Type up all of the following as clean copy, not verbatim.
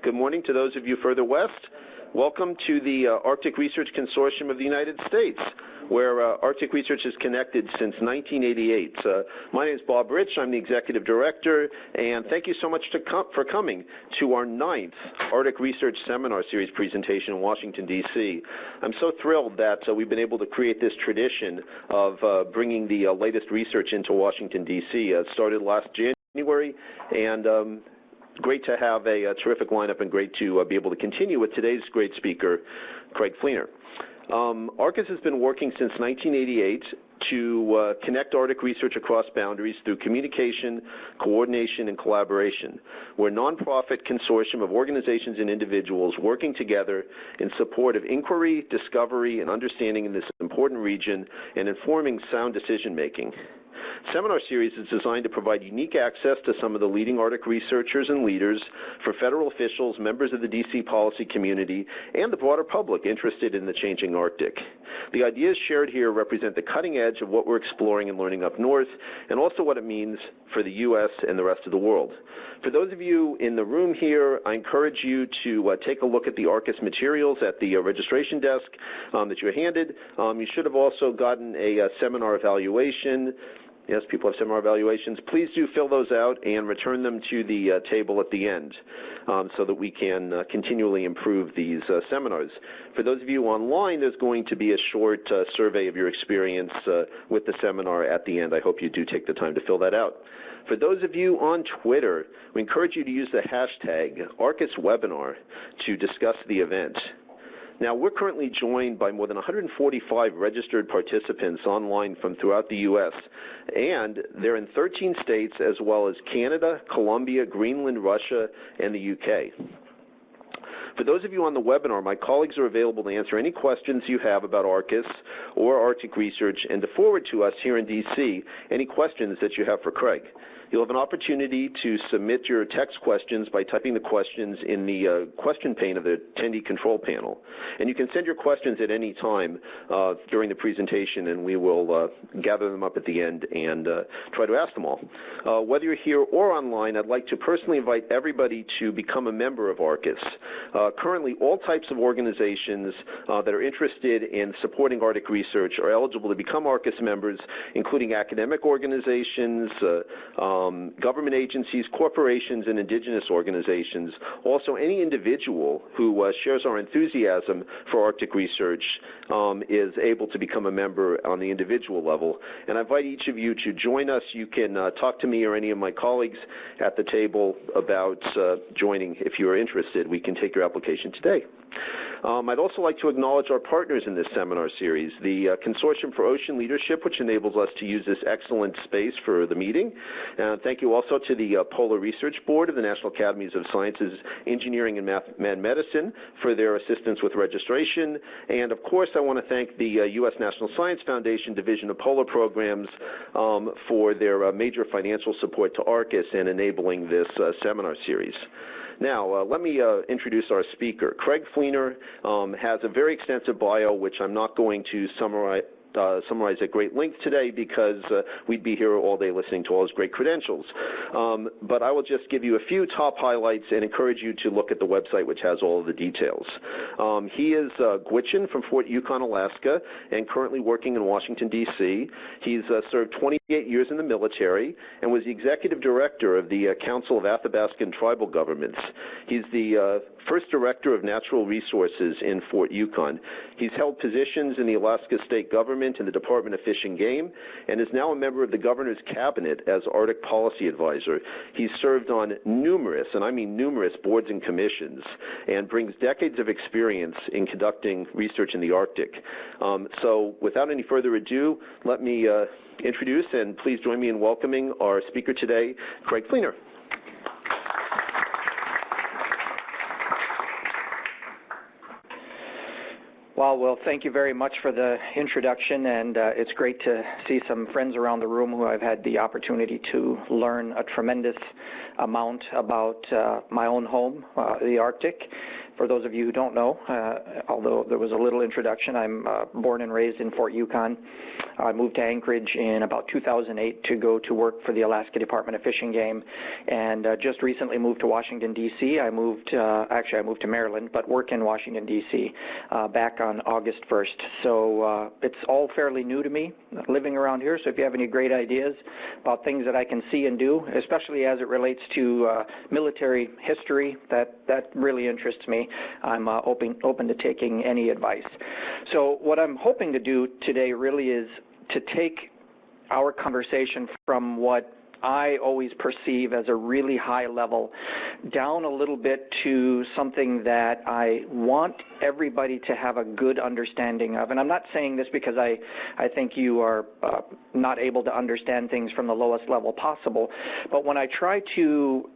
Good morning to those of you further west. Welcome to the Arctic Research Consortium of the United States, where Arctic Research has connected since 1988. My name is Bob Rich. I'm the Executive Director, and thank you so much for coming to our 9th Arctic Research Seminar Series presentation in Washington, D.C. I'm so thrilled that we've been able to create this tradition of bringing the latest research into Washington, D.C. It started last January, and great to have a terrific lineup and great to be able to continue with today's great speaker, Craig Fleener. ARCIS has been working since 1988 to connect Arctic research across boundaries through communication, coordination, and collaboration. We're a nonprofit consortium of organizations and individuals working together in support of inquiry, discovery, and understanding in this important region and informing sound decision-making. Seminar Series is designed to provide unique access to some of the leading Arctic researchers and leaders for federal officials, members of the D.C. policy community, and the broader public interested in the changing Arctic. The ideas shared here represent the cutting edge of what we're exploring and learning up north, and also what it means for the U.S. and the rest of the world. For those of you in the room here, I encourage you to take a look at the ARCIS materials at the registration desk that you were handed. You should have also gotten a seminar evaluation. Yes, people have seminar evaluations. Please do fill those out and return them to the table at the end so that we can continually improve these seminars. For those of you online, there's going to be a short survey of your experience with the seminar at the end. I hope you do take the time to fill that out. For those of you on Twitter, we encourage you to use the hashtag ArcIsWebinar to discuss the event. Now, we're currently joined by more than 145 registered participants online from throughout the U.S., and they're in 13 states as well as Canada, Colombia, Greenland, Russia, and the U.K. For those of you on the webinar, my colleagues are available to answer any questions you have about ARCIS or Arctic research and to forward to us here in D.C. any questions that you have for Craig. You'll have an opportunity to submit your text questions by typing the questions in the question pane of the attendee control panel. And you can send your questions at any time during the presentation, and we will gather them up at the end and try to ask them all. Whether you're here or online, I'd like to personally invite everybody to become a member of ARCIS. Currently, all types of organizations that are interested in supporting Arctic research are eligible to become ARCIS members, including academic organizations, government agencies, corporations, and indigenous organizations. Also, any individual who shares our enthusiasm for Arctic research is able to become a member on the individual level. And I invite each of you to join us. You can talk to me or any of my colleagues at the table about joining if you are interested. We can take your application today. I'd also like to acknowledge our partners in this seminar series, the Consortium for Ocean Leadership, which enables us to use this excellent space for the meeting. Thank you also to the Polar Research Board of the National Academies of Sciences, Engineering, and Medicine for their assistance with registration. And of course, I want to thank the U.S. National Science Foundation Division of Polar Programs for their major financial support to ARCIS and enabling this seminar series. Now, let me introduce our speaker. Craig Fleener has a very extensive bio, which I'm not going to summarize at great length today because we'd be here all day listening to all his great credentials. But I will just give you a few top highlights and encourage you to look at the website, which has all of the details. He is Gwich'in from Fort Yukon, Alaska, and currently working in Washington, D.C. He's served 28 years in the military and was the executive director of the Council of Athabascan Tribal Governments. He's the first director of natural resources in Fort Yukon. He's held positions in the Alaska State Government in the Department of Fish and Game, and is now a member of the Governor's Cabinet as Arctic Policy Advisor. He's served on numerous, and I mean numerous, boards and commissions, and brings decades of experience in conducting research in the Arctic. So without any further ado, let me introduce, and please join me in welcoming our speaker today, Craig Fleener. Well, thank you very much for the introduction, and it's great to see some friends around the room who I've had the opportunity to learn a tremendous amount about my own home, the Arctic. For those of you who don't know, although there was a little introduction, I'm born and raised in Fort Yukon. I moved to Anchorage in about 2008 to go to work for the Alaska Department of Fish and Game, and just recently moved to Washington, D.C. I moved to Maryland, but work in Washington, D.C. Back on August 1st. So it's all fairly new to me, living around here, so if you have any great ideas about things that I can see and do, especially as it relates to military history, that really interests me. I'm open to taking any advice. So what I'm hoping to do today really is to take our conversation from what I always perceive as a really high level down a little bit to something that I want everybody to have a good understanding of. And I'm not saying this because I think you are not able to understand things from the lowest level possible, but when I try to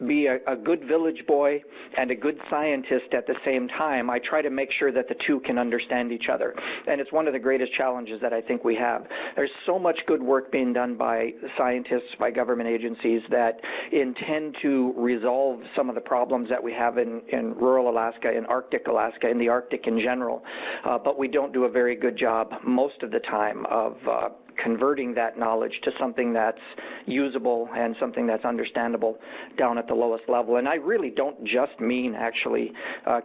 be a good village boy and a good scientist at the same time, I try to make sure that the two can understand each other. And it's one of the greatest challenges that I think we have. There's so much good work being done by scientists, by government agencies that intend to resolve some of the problems that we have in rural Alaska, in Arctic Alaska, in the Arctic in general. But we don't do a very good job most of the time of converting that knowledge to something that's usable and something that's understandable down at the lowest level. And I really don't just mean actually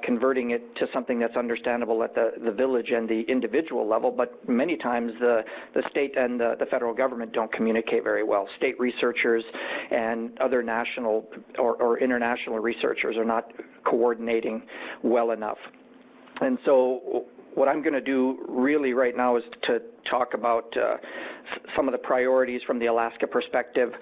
converting it to something that's understandable at the village and the individual level, but many times the state and the federal government don't communicate very well. State researchers and other national or international researchers are not coordinating well enough. And so what I'm going to do really right now is to talk about some of the priorities from the Alaska perspective.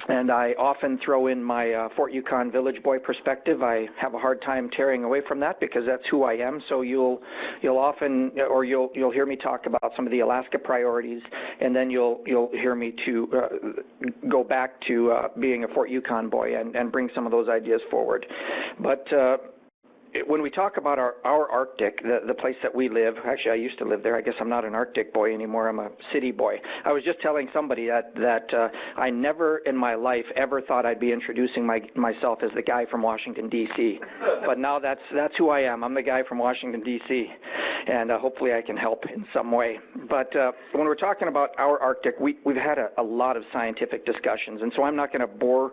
And I often throw in my Fort Yukon village boy perspective. I have a hard time tearing away from that because that's who I am. So you'll often, or you'll hear me talk about some of the Alaska priorities, and then you'll hear me to go back to being a Fort Yukon boy and bring some of those ideas forward. But when we talk about our Arctic, the place that we live, actually I used to live there. I guess I'm not an Arctic boy anymore. I'm a city boy. I was just telling somebody that I never in my life ever thought I'd be introducing myself as the guy from Washington, D.C. But now that's who I am. I'm the guy from Washington, D.C. And hopefully I can help in some way. But when we're talking about our Arctic, we've had a lot of scientific discussions, and so I'm not going to bore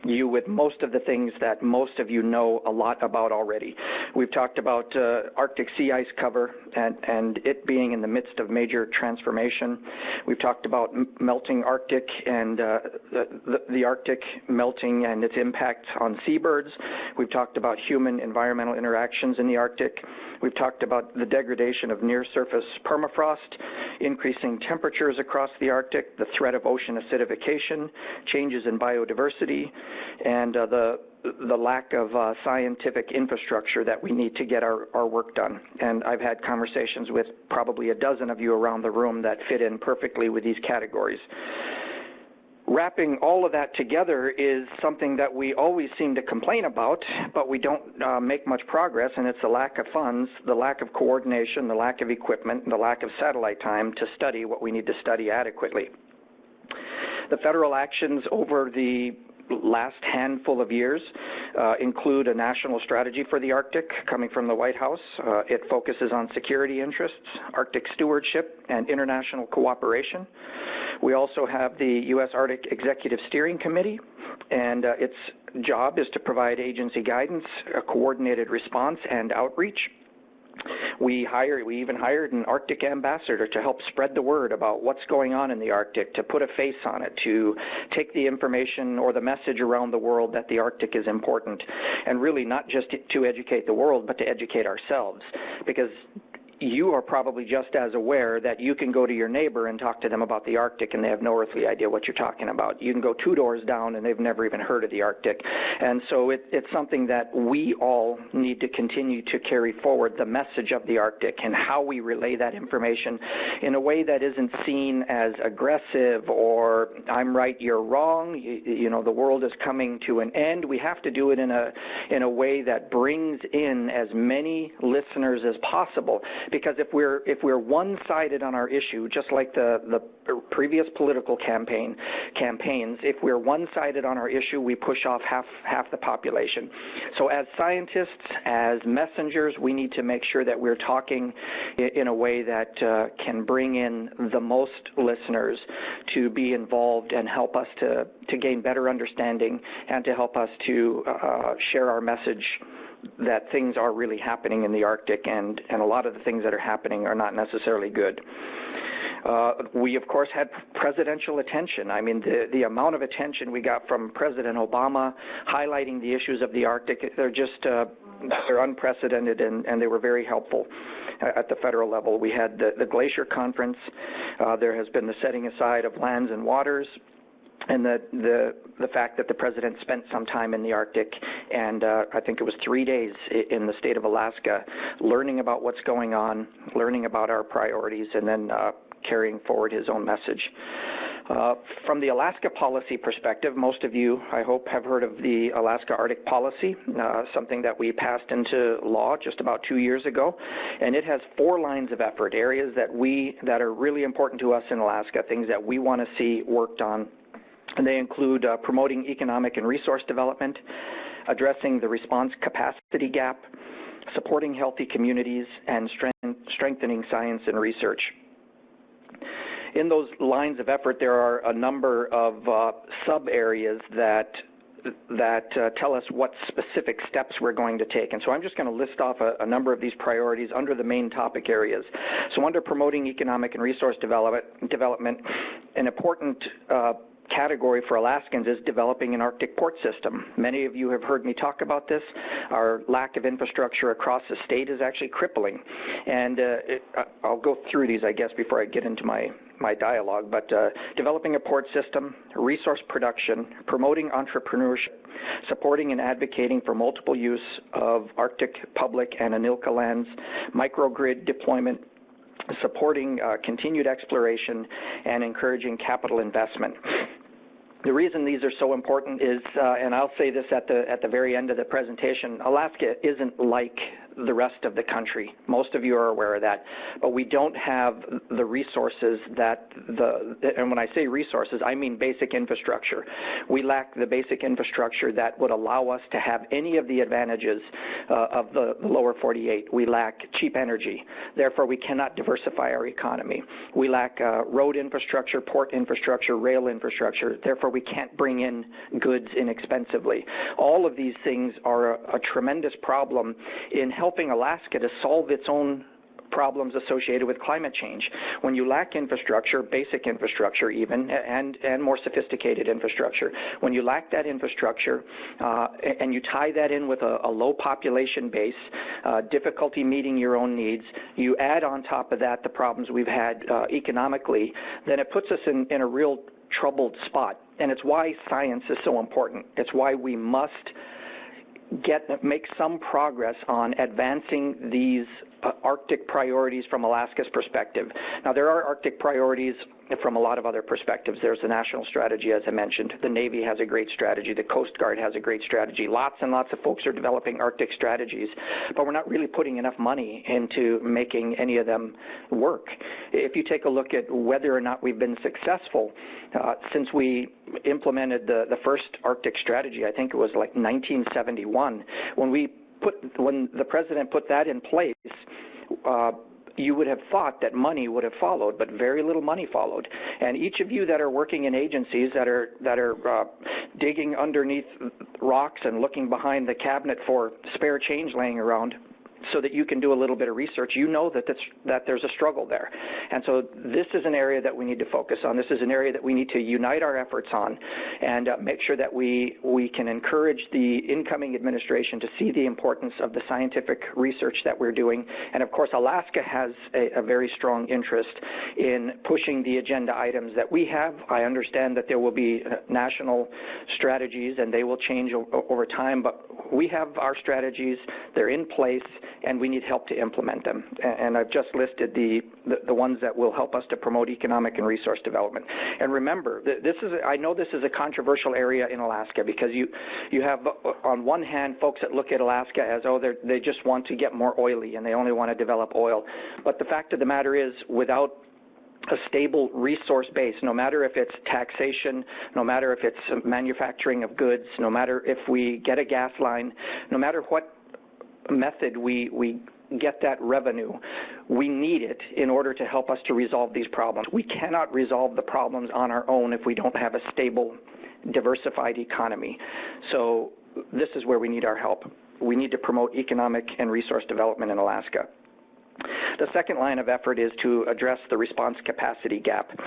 you with most of the things that most of you know a lot about already. We've talked about Arctic sea ice cover and it being in the midst of major transformation. We've talked about melting Arctic and the Arctic melting and its impact on seabirds. We've talked about human environmental interactions in the Arctic. We've talked about the degradation of near-surface permafrost, increasing temperatures across the Arctic, the threat of ocean acidification, changes in biodiversity, and the lack of scientific infrastructure that we need to get our work done. And I've had conversations with probably a dozen of you around the room that fit in perfectly with these categories. Wrapping all of that together is something that we always seem to complain about, but we don't make much progress, and it's the lack of funds, the lack of coordination, the lack of equipment, and the lack of satellite time to study what we need to study adequately. The federal actions over the last handful of years include a national strategy for the Arctic coming from the White House. It focuses on security interests, Arctic stewardship, and international cooperation. We also have the U.S. Arctic Executive Steering Committee, and its job is to provide agency guidance, a coordinated response, and outreach. We even hired an Arctic ambassador to help spread the word about what's going on in the Arctic, to put a face on it, to take the information or the message around the world that the Arctic is important, and really not just to educate the world, but to educate ourselves. Because you are probably just as aware that you can go to your neighbor and talk to them about the Arctic and they have no earthly idea what you're talking about. You can go 2 doors down and they've never even heard of the Arctic. And so it's something that we all need to continue to carry forward, the message of the Arctic and how we relay that information in a way that isn't seen as aggressive or I'm right, you're wrong, you know, the world is coming to an end. We have to do it in a way that brings in as many listeners as possible. Because if we're one-sided on our issue, just like the previous political campaigns, if we're one-sided on our issue, we push off half the population. So as scientists, as messengers, we need to make sure that we're talking in a way that can bring in the most listeners to be involved and help us to gain better understanding and to help us to share our message that things are really happening in the Arctic, and a lot of the things that are happening are not necessarily good. We, of course, had presidential attention. I mean, the amount of attention we got from President Obama highlighting the issues of the Arctic, they're unprecedented, and they were very helpful at the federal level. We had the Glacier Conference. There has been the setting aside of lands and waters, and the fact that the president spent some time in the Arctic, and I think it was 3 days in the state of Alaska, learning about what's going on, learning about our priorities, and then carrying forward his own message. From the Alaska policy perspective, most of you, I hope, have heard of the Alaska Arctic Policy, something that we passed into law just about 2 years ago, and it has 4 lines of effort, areas that are really important to us in Alaska, things that we want to see worked on. And they include promoting economic and resource development, addressing the response capacity gap, supporting healthy communities, and strengthening science and research. In those lines of effort, there are a number of sub-areas that tell us what specific steps we're going to take. And so I'm just going to list off a number of these priorities under the main topic areas. So under promoting economic and resource development, an important category for Alaskans is developing an Arctic port system. Many of you have heard me talk about this. Our lack of infrastructure across the state is actually crippling. And I'll go through these, I guess, before I get into my dialogue, but developing a port system, resource production, promoting entrepreneurship, supporting and advocating for multiple use of Arctic public and ANILCA lands, microgrid deployment, supporting continued exploration, and encouraging capital investment. The reason these are so important is, and I'll say this at the very end of the presentation, Alaska isn't like the rest of the country. Most of you are aware of that. But we don't have the resources and when I say resources, I mean basic infrastructure. We lack the basic infrastructure that would allow us to have any of the advantages of the lower 48. We lack cheap energy. Therefore, we cannot diversify our economy. We lack road infrastructure, port infrastructure, rail infrastructure. Therefore, we can't bring in goods inexpensively. All of these things are a tremendous problem in helping Alaska to solve its own problems associated with climate change. When you lack infrastructure, basic infrastructure even, and more sophisticated infrastructure, when you lack that infrastructure and you tie that in with a low population base, difficulty meeting your own needs, you add on top of that the problems we've had economically, then it puts us in a real troubled spot. And it's why science is so important. It's why we must make some progress on advancing these Arctic priorities from Alaska's perspective. Now, there are Arctic priorities from a lot of other perspectives. There's the national strategy, as I mentioned. The Navy has a great strategy. The Coast Guard has a great strategy. Lots and lots of folks are developing Arctic strategies, but we're not really putting enough money into making any of them work. If you take a look at whether or not we've been successful, since we implemented the first Arctic strategy, I think it was like 1971, when the president put that in place, you would have thought that money would have followed, but very little money followed. And each of you that are working in agencies that are digging underneath rocks and looking behind the cabinet for spare change laying around, so that you can do a little bit of research, you know that there's a struggle there. And so this is an area that we need to focus on. This is an area that we need to unite our efforts on and make sure that we can encourage the incoming administration to see the importance of the scientific research that we're doing. And of course, Alaska has a very strong interest in pushing the agenda items that we have. I understand that there will be national strategies and they will change over time, but we have our strategies, they're in place, and we need help to implement them. And I've just listed the ones that will help us to promote economic and resource development. And remember, I know this is a controversial area in Alaska because you have, on one hand, folks that look at Alaska as, they just want to get more oily and they only want to develop oil. But the fact of the matter is, without a stable resource base, no matter if it's taxation, no matter if it's manufacturing of goods, no matter if we get a gas line, no matter what method we get that revenue, we need it in order to help us to resolve these problems. We cannot resolve the problems on our own if we don't have a stable, diversified economy. So this is where we need our help. We need to promote economic and resource development in Alaska. The second line of effort is to address the response capacity gap.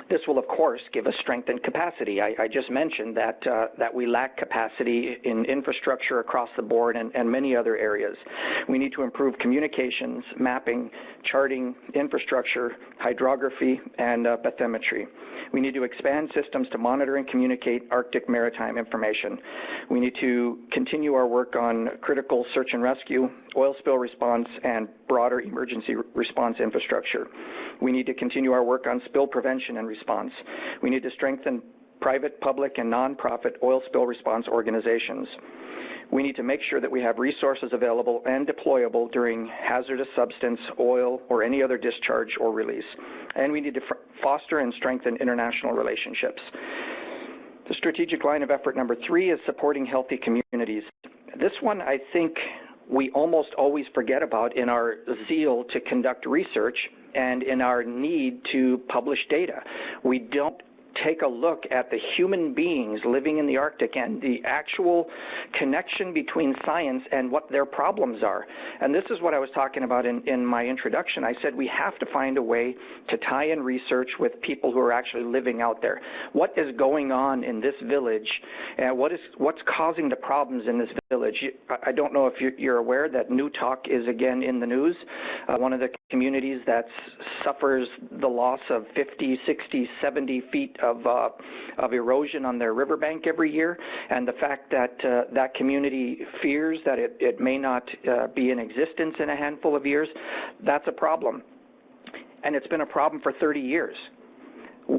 This will, of course, give us strengthened capacity. I just mentioned that we lack capacity in infrastructure across the board and many other areas. We need to improve communications, mapping, charting, infrastructure, hydrography, and bathymetry. We need to expand systems to monitor and communicate Arctic maritime information. We need to continue our work on critical search and rescue, oil spill response, and broader emergency response infrastructure. We need to continue our work on spill prevention and response. We need to strengthen private, public, and nonprofit oil spill response organizations. We need to make sure that we have resources available and deployable during hazardous substance, oil, or any other discharge or release. And we need to foster and strengthen international relationships. The strategic line of effort number 3 is supporting healthy communities. This one, I think, we almost always forget about in our zeal to conduct research and in our need to publish data. We don't take a look at the human beings living in the Arctic and the actual connection between science and what their problems are. And this is what I was talking about in my introduction. I said we have to find a way to tie in research with people who are actually living out there. What is going on in this village and what's causing the problems in this village? I don't know if you're aware that Newtok is again in the news, one of the communities that suffers the loss of 50, 60, 70 feet of erosion on their riverbank every year, and the fact that that community fears that it may not be in existence in a handful of years, that's a problem. And it's been a problem for 30 years.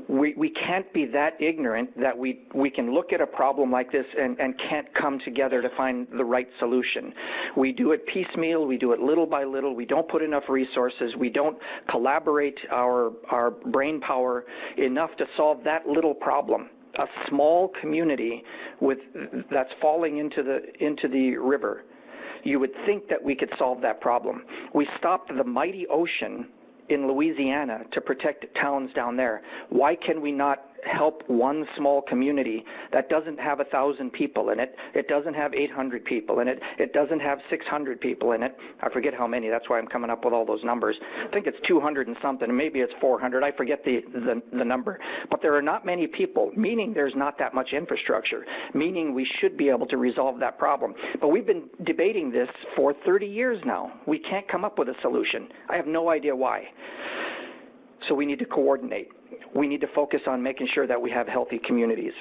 We can't be that ignorant that we can look at a problem like this and can't come together to find the right solution. We do it piecemeal, we do it little by little, we don't put enough resources, we don't collaborate our brain power enough to solve that little problem. A small community that's falling into the river. You would think that we could solve that problem. We stopped the mighty ocean in Louisiana to protect towns down there. Why can we not help one small community that doesn't have 1,000 people in it, it doesn't have 800 people in it, it doesn't have 600 people in it? I forget how many, that's why I'm coming up with all those numbers. I think it's 200 and something, maybe it's 400, I forget the number. But there are not many people, meaning there's not that much infrastructure, meaning we should be able to resolve that problem. But we've been debating this for 30 years now. We can't come up with a solution. I have no idea why. So we need to coordinate. We need to focus on making sure that we have healthy communities.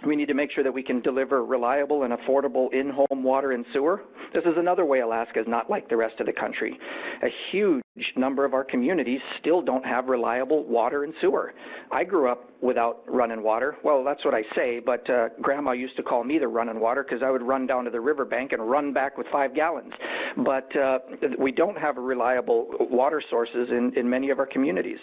We need to make sure that we can deliver reliable and affordable in-home water and sewer. This is another way Alaska is not like the rest of the country. A huge number of our communities still don't have reliable water and sewer. I grew up without running water. Well, that's what I say, but Grandma used to call me the running water because I would run down to the riverbank and run back with 5 gallons. But we don't have reliable water sources in many of our communities.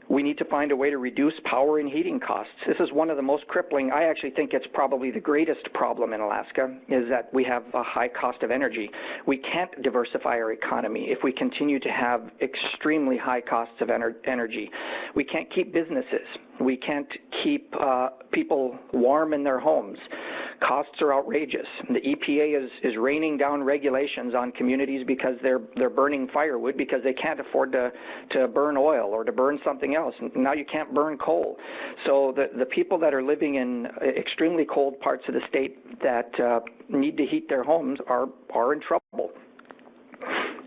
We need to find a way to reduce power and heating costs. This is one of the most crippling, I actually think it's probably the greatest problem in Alaska, is that we have a high cost of energy. We can't diversify our economy if we continue to have extremely high costs of energy. We can't keep businesses. We can't keep people warm in their homes. Costs are outrageous. The EPA is raining down regulations on communities because they're burning firewood because they can't afford to burn oil or to burn something else. Now you can't burn coal. So the people that are living in extremely cold parts of the state that need to heat their homes are in trouble.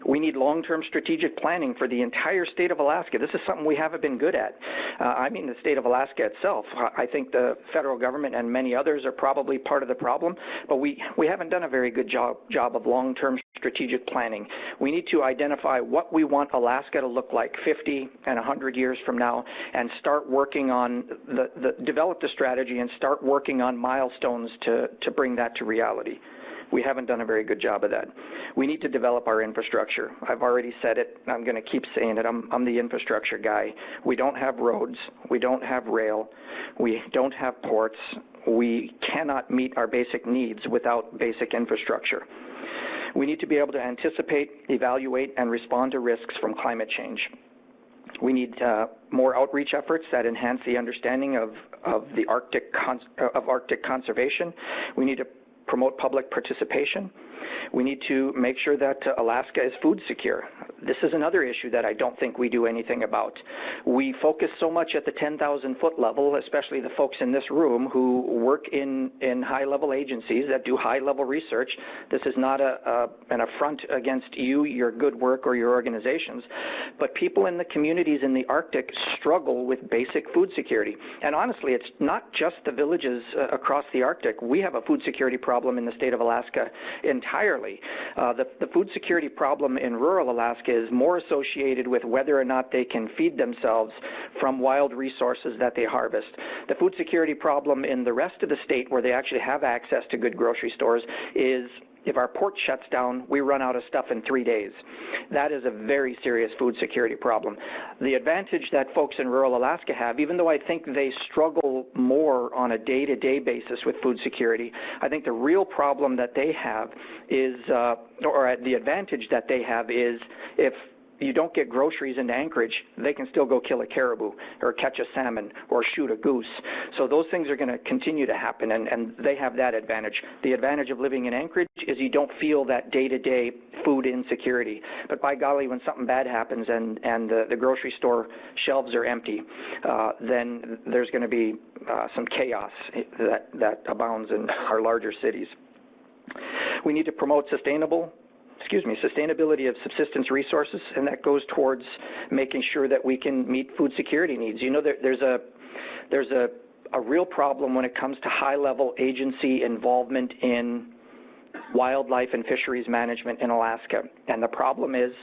We need long-term strategic planning for the entire state of Alaska. This is something we haven't been good at. I mean the state of Alaska itself. I think the federal government and many others are probably part of the problem, but we haven't done a very good job of long-term strategic planning. We need to identify what we want Alaska to look like 50 and 100 years from now and start working on, develop the strategy and start working on milestones to bring that to reality. We haven't done a very good job of that. We need to develop our infrastructure. I've already said it. I'm going to keep saying it. I'm the infrastructure guy. We don't have roads. We don't have rail. We don't have ports. We cannot meet our basic needs without basic infrastructure. We need to be able to anticipate, evaluate, and respond to risks from climate change. We need more outreach efforts that enhance the understanding of Arctic conservation. We need to promote public participation. We need to make sure that Alaska is food secure. This is another issue that I don't think we do anything about. We focus so much at the 10,000-foot level, especially the folks in this room who work in high-level agencies that do high-level research. This is not an affront against you, your good work, or your organizations, but people in the communities in the Arctic struggle with basic food security. And honestly, it's not just the villages across the Arctic. We have a food security problem in the state of Alaska entirely. The food security problem in rural Alaska is more associated with whether or not they can feed themselves from wild resources that they harvest. The food security problem in the rest of the state, where they actually have access to good grocery stores, is if our port shuts down, we run out of stuff in 3 days. That is a very serious food security problem. The advantage that folks in rural Alaska have, even though I think they struggle more on a day-to-day basis with food security, I think the real problem that they have is, or the advantage that they have is, if you don't get groceries into Anchorage, they can still go kill a caribou or catch a salmon or shoot a goose. So those things are going to continue to happen, and they have that advantage. The advantage of living in Anchorage is you don't feel that day-to-day food insecurity. But by golly, when something bad happens and the grocery store shelves are empty, then there's going to be some chaos that abounds in our larger cities. We need to promote sustainability of subsistence resources, and that goes towards making sure that we can meet food security needs. You know, there's a real problem when it comes to high-level agency involvement in wildlife and fisheries management in Alaska, and the problem is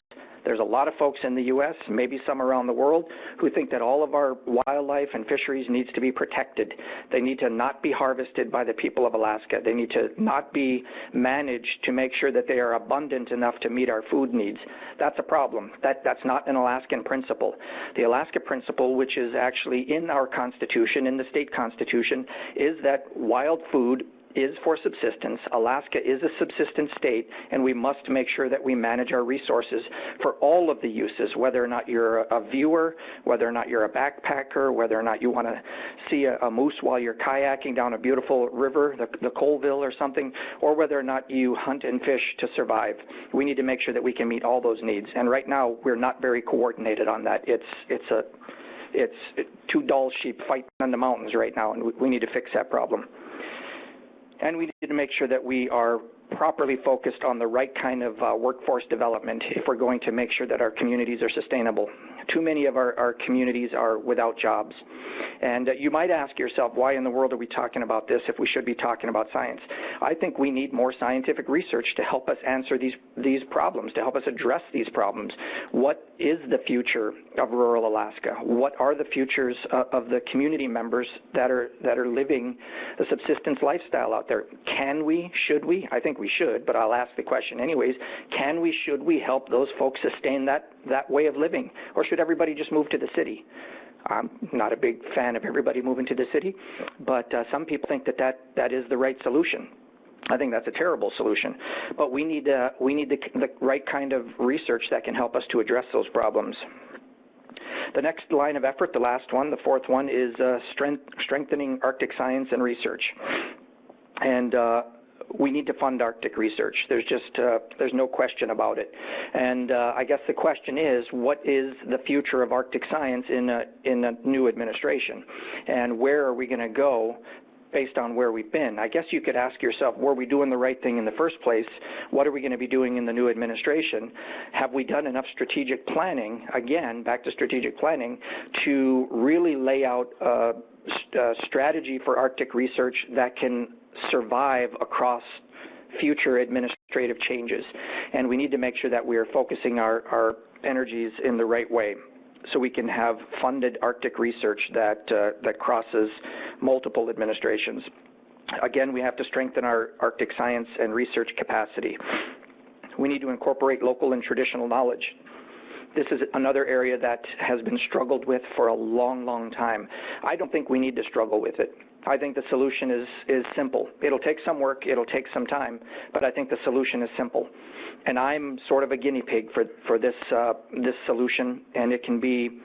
there's a lot of folks in the U.S., maybe some around the world, who think that all of our wildlife and fisheries needs to be protected. They need to not be harvested by the people of Alaska. They need to not be managed to make sure that they are abundant enough to meet our food needs. That's a problem. That's not an Alaskan principle. The Alaska principle, which is actually in our Constitution, in the state Constitution, is that wild food is for subsistence. Alaska is a subsistence state, and we must make sure that we manage our resources for all of the uses, whether or not you're a viewer, whether or not you're a backpacker, whether or not you want to see a moose while you're kayaking down a beautiful river, the Colville or something, or whether or not you hunt and fish to survive. We need to make sure that we can meet all those needs, and right now we're not very coordinated on that. It's two dull sheep fighting in the mountains right now, and we need to fix that problem. And we need to make sure that we are properly focused on the right kind of workforce development if we're going to make sure that our communities are sustainable. Too many of our communities are without jobs. And you might ask yourself, why in the world are we talking about this if we should be talking about science? I think we need more scientific research to help us answer these problems, to help us address these problems. What is the future of rural Alaska? What are the futures of the community members that are living the subsistence lifestyle out there? Can we, should we? I think we should, but I'll ask the question anyways. Can we, should we help those folks sustain that way of living? Or should everybody just move to the city? I'm not a big fan of everybody moving to the city, but some people think that is the right solution. I think that's a terrible solution, but we need the right kind of research that can help us to address those problems. The next line of effort, the last one, the fourth one, is strengthening Arctic science and research. And we need to fund Arctic research. There's no question about it. And I guess the question is, what is the future of Arctic science in a new administration? And where are we going to go based on where we've been? I guess you could ask yourself, were we doing the right thing in the first place? What are we going to be doing in the new administration? Have we done enough strategic planning, again, back to strategic planning, to really lay out a strategy for Arctic research that can survive across future administrative changes? And we need to make sure that we are focusing our energies in the right way, so we can have funded Arctic research that crosses multiple administrations. Again, we have to strengthen our Arctic science and research capacity. We need to incorporate local and traditional knowledge. This is another area that has been struggled with for a long, long time. I don't think we need to struggle with it. I think the solution is simple. It'll take some work, it'll take some time, but I think the solution is simple. And I'm sort of a guinea pig for this solution, and it can be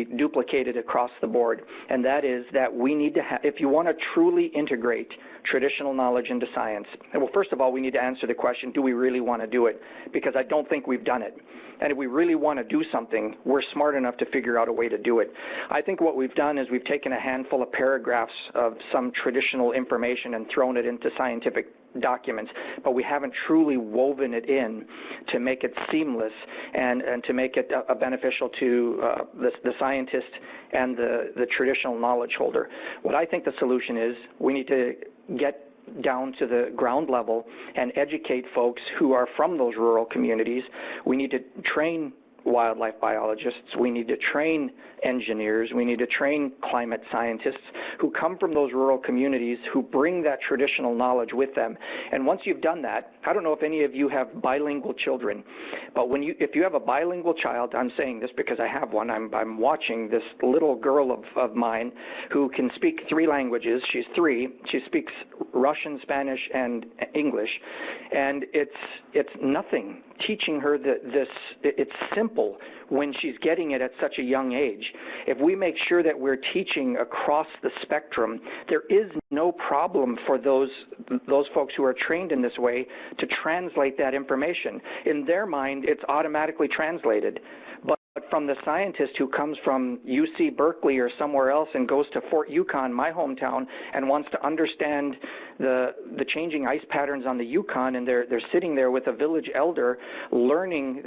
duplicated across the board, and that is that we need to have, if you want to truly integrate traditional knowledge into science, well, first of all, we need to answer the question, do we really want to do it? Because I don't think we've done it. And if we really want to do something, we're smart enough to figure out a way to do it. I think what we've done is we've taken a handful of paragraphs of some traditional information and thrown it into scientific documents, but we haven't truly woven it in to make it seamless and to make it beneficial to the scientist and the traditional knowledge holder. What I think the solution is, we need to get down to the ground level and educate folks who are from those rural communities. We need to train wildlife biologists, we need to train engineers, we need to train climate scientists who come from those rural communities, who bring that traditional knowledge with them. And once you've done that, I don't know if any of you have bilingual children, but if you have a bilingual child, I'm saying this because I have one, I'm watching this little girl of mine who can speak 3 languages. She's 3. She speaks Russian, Spanish, and English, and it's nothing teaching her it's simple when she's getting it at such a young age. If we make sure that we're teaching across the spectrum, there is no problem for those folks who are trained in this way to translate that information. In their mind, it's automatically translated. But from the scientist who comes from UC Berkeley or somewhere else and goes to Fort Yukon, my hometown, and wants to understand the changing ice patterns on the Yukon, and they're sitting there with a village elder learning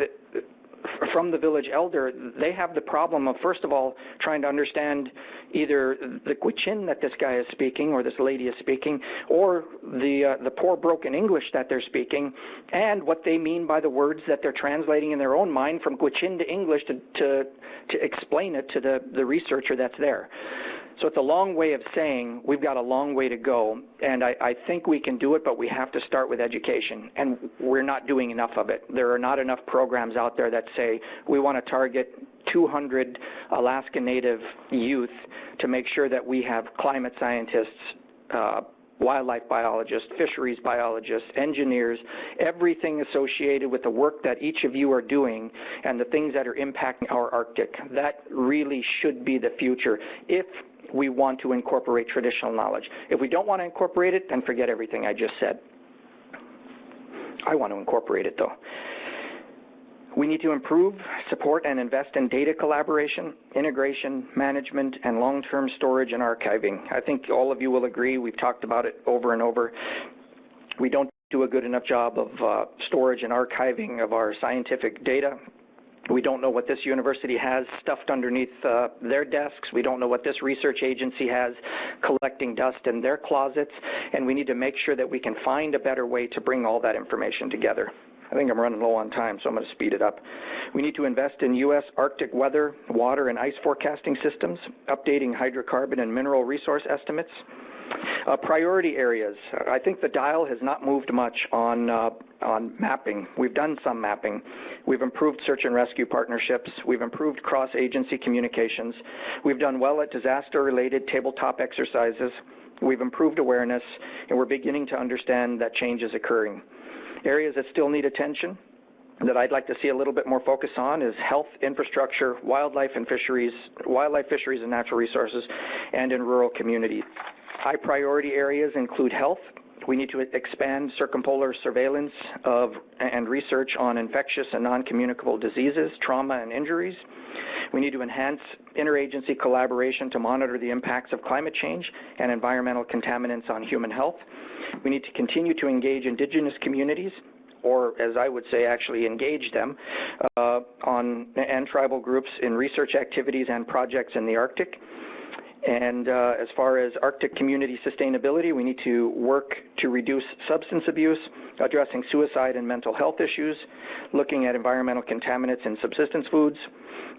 from the village elder, they have the problem of, first of all, trying to understand either the Gwich'in that this guy is speaking or this lady is speaking, or the poor broken English that they're speaking, and what they mean by the words that they're translating in their own mind from Gwich'in to English to explain it to the researcher that's there. So it's a long way of saying we've got a long way to go, and I think we can do it, but we have to start with education, and we're not doing enough of it. There are not enough programs out there that say we want to target 200 Alaska Native youth to make sure that we have climate scientists, wildlife biologists, fisheries biologists, engineers, everything associated with the work that each of you are doing and the things that are impacting our Arctic. That really should be the future if we want to incorporate traditional knowledge. If we don't want to incorporate it, then forget everything I just said. I want to incorporate it, though. We need to improve, support, and invest in data collaboration, integration, management, and long-term storage and archiving. I think all of you will agree. We've talked about it over and over. We don't do a good enough job of storage and archiving of our scientific data. We don't know what this university has stuffed underneath their desks. We don't know what this research agency has collecting dust in their closets, and we need to make sure that we can find a better way to bring all that information together. I think I'm running low on time, so I'm going to speed it up. We need to invest in U.S. Arctic weather, water, and ice forecasting systems, updating hydrocarbon and mineral resource estimates. Priority areas. I think the dial has not moved much on mapping. We've done some mapping. We've improved search and rescue partnerships. We've improved cross-agency communications. We've done well at disaster-related tabletop exercises. We've improved awareness, and we're beginning to understand that change is occurring. Areas that still need attention that I'd like to see a little bit more focus on is health, infrastructure, wildlife fisheries and natural resources, and in rural communities. High priority areas include health. We need to expand circumpolar surveillance and research on infectious and non-communicable diseases, trauma, and injuries. We need to enhance interagency collaboration to monitor the impacts of climate change and environmental contaminants on human health. We need to continue to engage Indigenous communities, or as I would say, actually engage them, and tribal groups in research activities and projects in the Arctic. And as far as Arctic community sustainability, we need to work to reduce substance abuse, addressing suicide and mental health issues, looking at environmental contaminants in subsistence foods,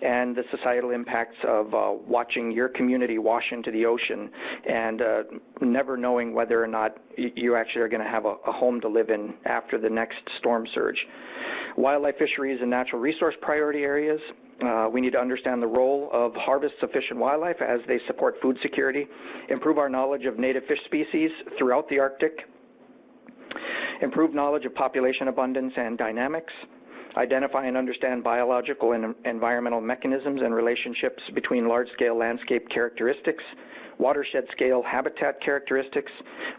and the societal impacts of watching your community wash into the ocean and never knowing whether or not you actually are going to have a home to live in after the next storm surge. Wildlife, fisheries, and natural resource priority areas. We need to understand the role of harvest-sufficient wildlife as they support food security, improve our knowledge of native fish species throughout the Arctic, improve knowledge of population abundance and dynamics, identify and understand biological and environmental mechanisms and relationships between large-scale landscape characteristics, watershed-scale habitat characteristics,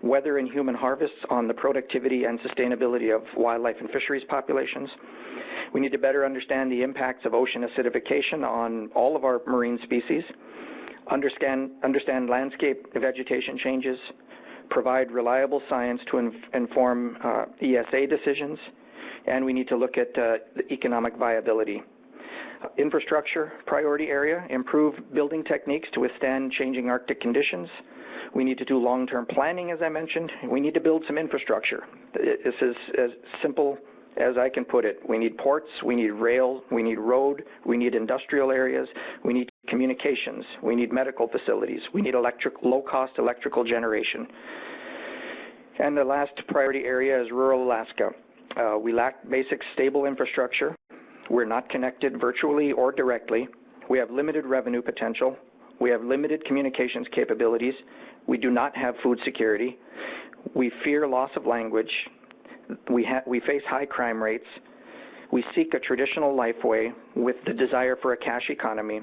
weather and human harvests on the productivity and sustainability of wildlife and fisheries populations. We need to better understand the impacts of ocean acidification on all of our marine species, understand landscape vegetation changes, provide reliable science to inform ESA decisions, and we need to look at the economic viability. Infrastructure priority area, improve building techniques to withstand changing Arctic conditions. We need to do long-term planning, as I mentioned. We need to build some infrastructure. This is as simple as I can put it. We need ports, we need rail, we need road, we need industrial areas, we need communications, we need medical facilities, we need low-cost electrical generation. And the last priority area is rural Alaska. We lack basic stable infrastructure. We're not connected virtually or directly. We have limited revenue potential. We have limited communications capabilities. We do not have food security. We fear loss of language. We face high crime rates. We seek a traditional life way with the desire for a cash economy.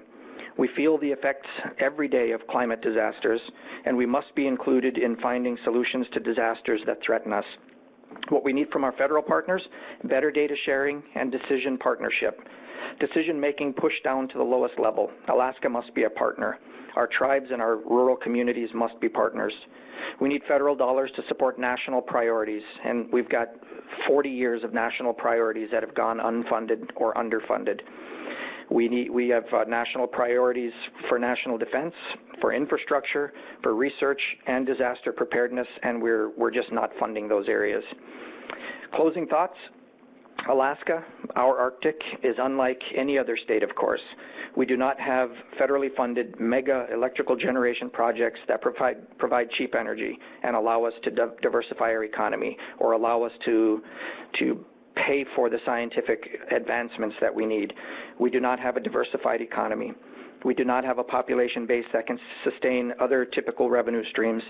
We feel the effects every day of climate disasters, and we must be included in finding solutions to disasters that threaten us. What we need from our federal partners, better data sharing and decision partnership. Decision-making pushed down to the lowest level. Alaska must be a partner. Our tribes and our rural communities must be partners. We need federal dollars to support national priorities, and we've got 40 years of national priorities that have gone unfunded or underfunded. We have national priorities for national defense, for infrastructure, for research and disaster preparedness, and we're just not funding those areas. Closing thoughts. Alaska, our Arctic, is unlike any other state, of course. We do not have federally funded mega electrical generation projects that provide cheap energy and allow us to diversify our economy or allow us to pay for the scientific advancements that we need. We do not have a diversified economy. We do not have a population base that can sustain other typical revenue streams.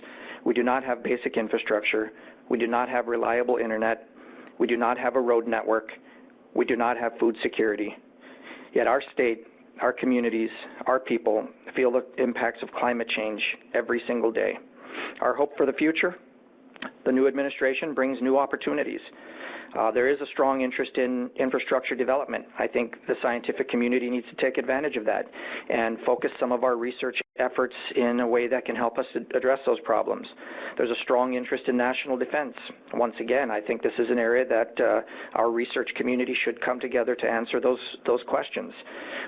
We do not have basic infrastructure. We do not have reliable internet. We do not have a road network. We do not have food security. Yet our state, our communities, our people feel the impacts of climate change every single day. Our hope for the future? The new administration brings new opportunities. There is a strong interest in infrastructure development. I think the scientific community needs to take advantage of that and focus some of our research efforts in a way that can help us address those problems. There's a strong interest in national defense. Once again, I think this is an area that our research community should come together to answer those questions.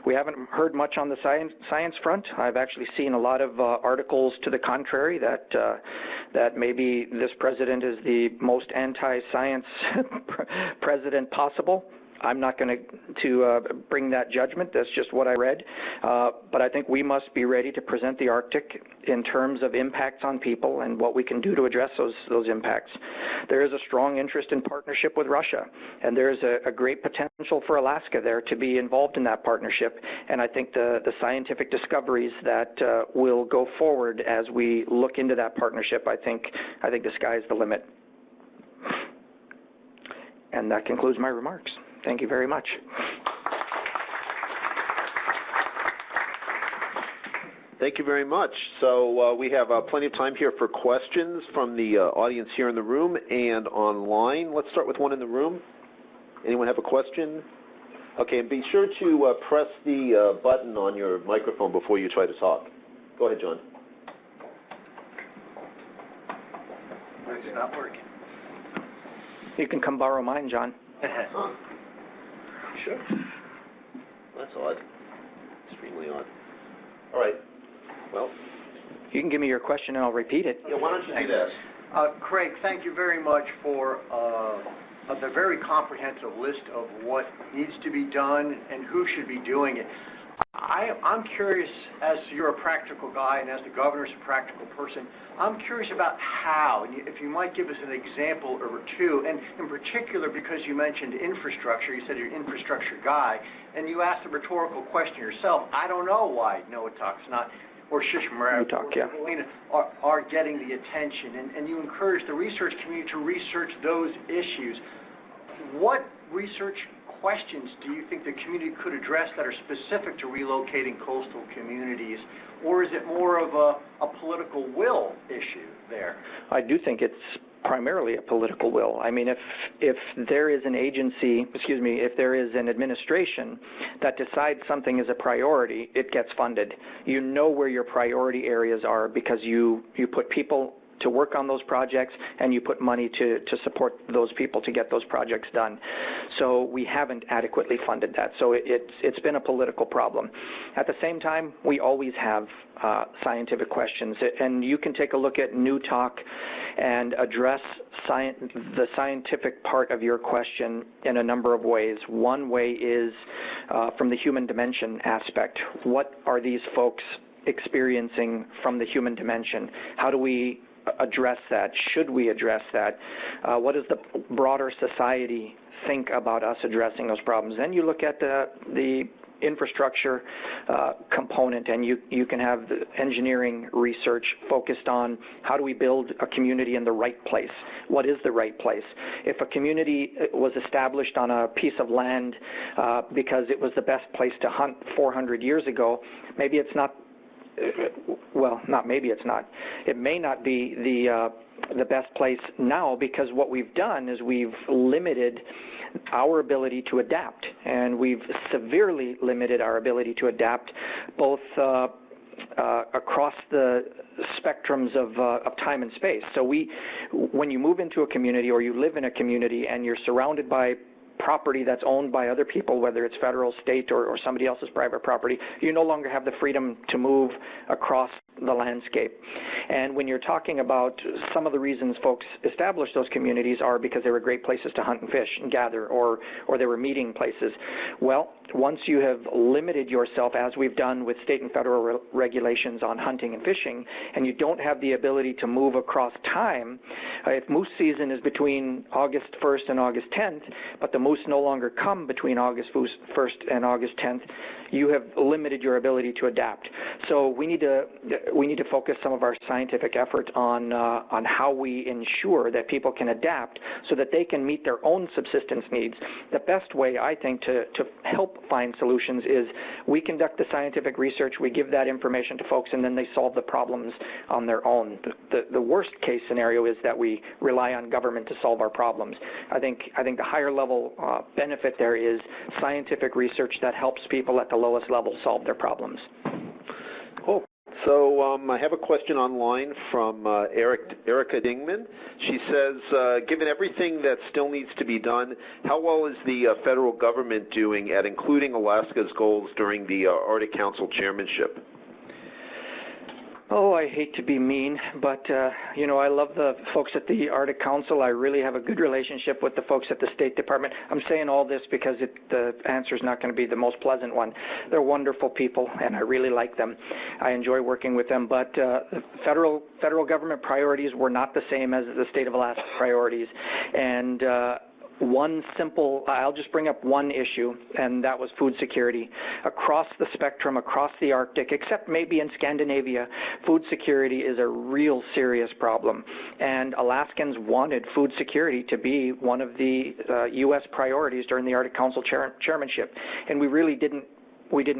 We haven't heard much on the science front. I've actually seen a lot of articles to the contrary that maybe this president is the most anti-science president possible. I'm not going to bring that judgment. That's just what I read. But I think we must be ready to present the Arctic in terms of impacts on people and what we can do to address those impacts. There is a strong interest in partnership with Russia, and there is a great potential for Alaska there to be involved in that partnership. And I think the scientific discoveries that will go forward as we look into that partnership, I think the sky's the limit. And that concludes my remarks. Thank you very much. Thank you very much. So we have plenty of time here for questions from the audience here in the room and online. Let's start with one in the room. Anyone have a question? Okay, and be sure to press the button on your microphone before you try to talk. Go ahead, John. Why is it not working? You can come borrow mine, John. Huh. Sure. That's odd. Extremely odd. All right. Well, You can give me your question and I'll repeat it. Yeah, why don't you do that? Craig, thank you very much for the very comprehensive list of what needs to be done and who should be doing it. I'm curious, as you're a practical guy and as the governor's a practical person, I'm curious about how, and if you might give us an example or two, and in particular because you mentioned infrastructure, you said you're an infrastructure guy, and you asked a rhetorical question yourself. I don't know why Noatak's not, or Shishmaref, or Fleener are getting the attention, and you encourage the research community to research those issues. What research questions do you think the community could address that are specific to relocating coastal communities, or is it more of a political will issue there? I do think it's primarily a political will. I mean, if there is an agency, if there is an administration that decides something is a priority, it gets funded. You know where your priority areas are because you put people to work on those projects, and you put money to support those people to get those projects done. So we haven't adequately funded that. So it's been a political problem. At the same time, we always have scientific questions, and you can take a look at New Talk and address the scientific part of your question in a number of ways. One way is from the human dimension aspect. What are these folks experiencing from the human dimension? How do we address that? Should we address that? What does the broader society think about us addressing those problems? Then you look at the infrastructure component, and you can have the engineering research focused on how do we build a community in the right place? What is the right place? If a community was established on a piece of land because it was the best place to hunt 400 years ago, maybe it's not. Well, not maybe it's not. It may not be the best place now, because what we've done is we've limited our ability to adapt, and we've severely limited our ability to adapt both across the spectrums of time and space. So when you move into a community or you live in a community and you're surrounded by property that's owned by other people, whether it's federal, state, or somebody else's private property, you no longer have the freedom to move across the landscape. And when you're talking about some of the reasons folks established those communities are because they were great places to hunt and fish and gather, or they were meeting places. Well, once you have limited yourself, as we've done with state and federal regulations on hunting and fishing, and you don't have the ability to move across time, if moose season is between August 1st and August 10th, but the moose no longer come between August 1st and August 10th, you have limited your ability to adapt. So we need to focus some of our scientific effort on how we ensure that people can adapt so that they can meet their own subsistence needs. The best way, I think, to help find solutions is we conduct the scientific research, we give that information to folks, and then they solve the problems on their own. The worst case scenario is that we rely on government to solve our problems. I think the higher level benefit there is scientific research that helps people at the lowest level solve their problems. Cool. So I have a question online from Erica Dingman. She says, given everything that still needs to be done, how well is the federal government doing at including Alaska's goals during the Arctic Council chairmanship? Oh, I hate to be mean, but, I love the folks at the Arctic Council. I really have a good relationship with the folks at the State Department. I'm saying all this because the answer is not going to be the most pleasant one. They're wonderful people, and I really like them. I enjoy working with them, but the federal government priorities were not the same as the state of Alaska priorities. And I'll just bring up one issue, and that was food security. Across the spectrum, across the Arctic, except maybe in Scandinavia, food security is a real serious problem. And Alaskans wanted food security to be one of the U.S. priorities during the Arctic Council chairmanship, and we really didn't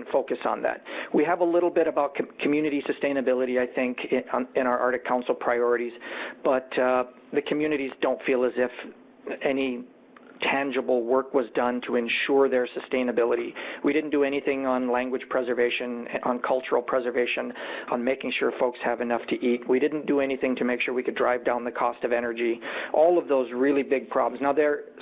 focus on that. We have a little bit about community sustainability, I think, in our Arctic Council priorities, but the communities don't feel as if any tangible work was done to ensure their sustainability. We didn't do anything on language preservation, on cultural preservation, on making sure folks have enough to eat. We didn't do anything to make sure we could drive down the cost of energy. All of those really big problems. Now,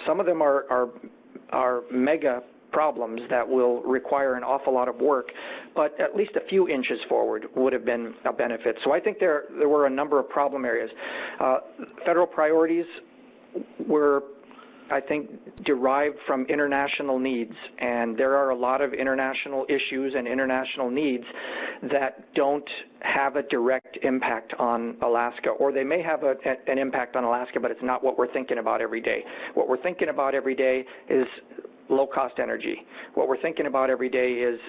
some of them are mega problems that will require an awful lot of work, but at least a few inches forward would have been a benefit. So I think there were a number of problem areas. Federal priorities were, I think, derived from international needs, and there are a lot of international issues and international needs that don't have a direct impact on Alaska, or they may have an impact on Alaska, but it's not what we're thinking about every day. What we're thinking about every day is low-cost energy. What we're thinking about every day is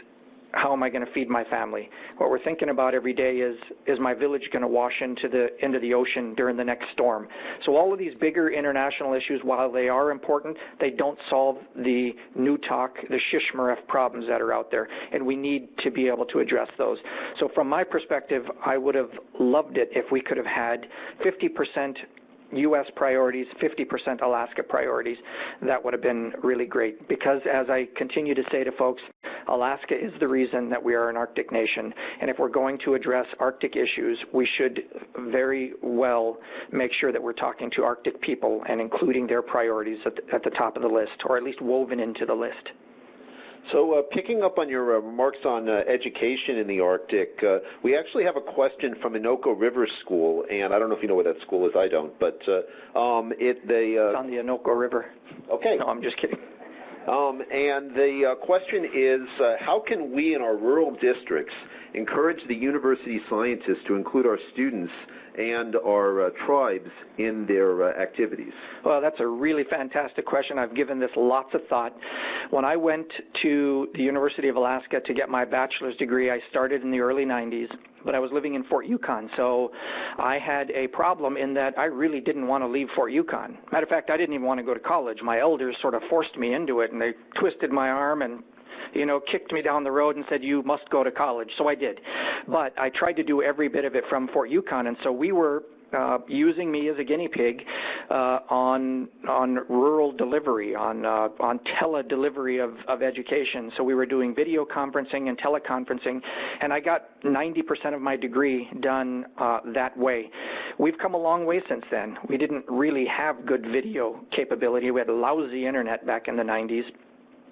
how am I going to feed my family? What we're thinking about every day is my village going to wash into the ocean during the next storm? So all of these bigger international issues, while they are important, they don't solve the Newtok, the Shishmaref problems that are out there, and we need to be able to address those. So from my perspective, I would have loved it if we could have had 50% U.S. priorities, 50% Alaska priorities. That would have been really great, because as I continue to say to folks, Alaska is the reason that we are an Arctic nation, and if we're going to address Arctic issues, we should very well make sure that we're talking to Arctic people and including their priorities at the top of the list, or at least woven into the list. So picking up on your remarks on education in the Arctic, we actually have a question from Innoko River School, and I don't know if you know where that school is, I don't, but It's on the Innoko River. Okay. No, I'm just kidding. And the question is, how can we in our rural districts encourage the university scientists to include our students and our tribes in their activities? Well, that's a really fantastic question. I've given this lots of thought. When I went to the University of Alaska to get my bachelor's degree, I started in the early 90s, but I was living in Fort Yukon, so I had a problem in that I really didn't want to leave Fort Yukon. Matter of fact, I didn't even want to go to college. My elders sort of forced me into it, and they twisted my arm and kicked me down the road and said, you must go to college. So I did. But I tried to do every bit of it from Fort Yukon, and so we were using me as a guinea pig on rural delivery, on tele-delivery of education. So we were doing video conferencing and teleconferencing, and I got 90% of my degree done that way. We've come a long way since then. We didn't really have good video capability. We had lousy internet back in the 90s.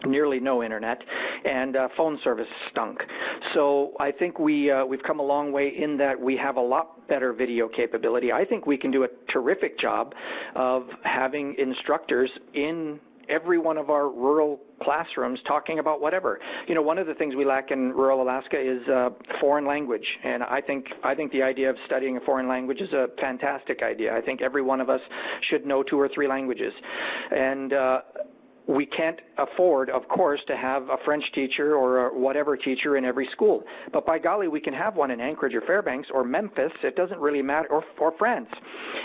Nearly no internet, and phone service stunk. So I think we've come a long way in that we have a lot better video capability. I think we can do a terrific job of having instructors in every one of our rural classrooms talking about whatever. One of the things we lack in rural Alaska is foreign language, and I think the idea of studying a foreign language is a fantastic idea. I think every one of us should know 2 or 3 languages, and we can't afford, of course, to have a French teacher or a whatever teacher in every school. But by golly, we can have one in Anchorage or Fairbanks or Memphis, it doesn't really matter, or France.